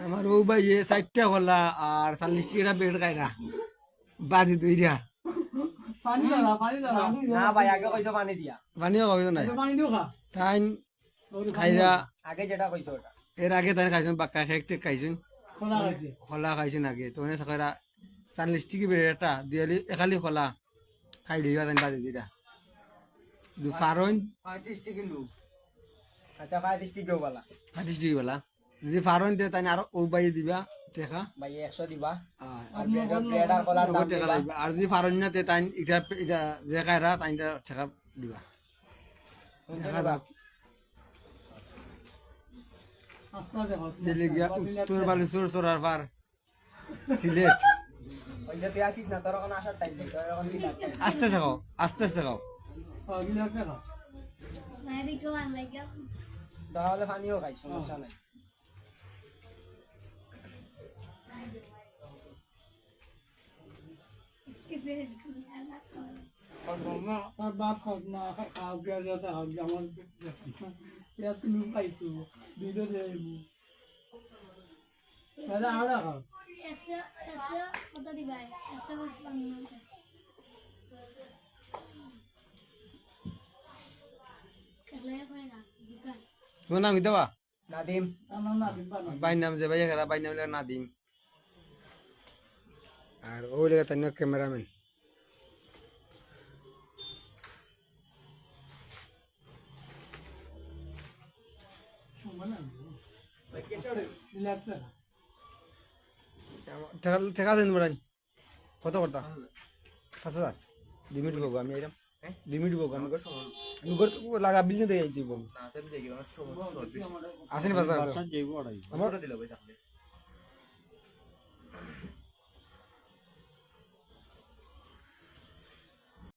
আমার ও ভাই এ 4টা হলা আর 40 বেড খাইরা বাদি দুইটা পানি দাও পানি দাও না ভাই আগে কইছো পানি দিয়া। পানিও খাইছো নাই পানি দিও খা তাই খাইরা আগে যেটা কইছো ওটা। এর আগে তাই খাইছেন বাক্কা খেয়ে খাইছেন খোলা আছে খোলা খাইছেন আগে তো অনেক সকাইরা 40 বেড একটা দুয়ালি একালি খোলা খাই দিবা তাই বাদি দুইটা দু ফারন 35 টাকা লু। আচ্ছা 35 টাকা বলা। 35 বেলা যদি ফারন দে তাই আর ও ভাই দিবা টেকা ভাই 100 দিবা। আর আর ব্রেড আর কলার দাম টাকা দিবা। লাগবে আর যদি ফারন না তে তাই এটা এটা যে খাইরা তাইটা টাকা দিবা দেখা যাক আস্তে দেখো দিলে গিয়া উত্তর বালুচর সরার পার সিলেট ওই যে তুই আসিস না তোর কোনো আসার টাইম নেই তোর এখন কি লাগবে? আস্তে থাকো আস্তে খাও গিলা খা তাহলে পানিও খাই সমস্যা নাই। না তার বাপ খাও না খাও গিয়া যেতে খাও যেমন পেঁয়াজ কিলো খাইতো ভিডিও দিয়ে তাহলে আড়া খাও তোমার নাম কি দেবা নাদিম। না না দিবা না বাইর নাম যে ভাইয়া খেলা বাইর নাম না দিম আর ওই লেগে তাই ক্যামেরাম্যান সময় না রিল্যাক্স ঠেকা দিন বলেন কত করতা 5,000 2 মিনিট বলবো আমি এরকম 2 মিনিট বলবো আমি লাগা বিল নিতে যাই বলবো আসেনি বাজার আমার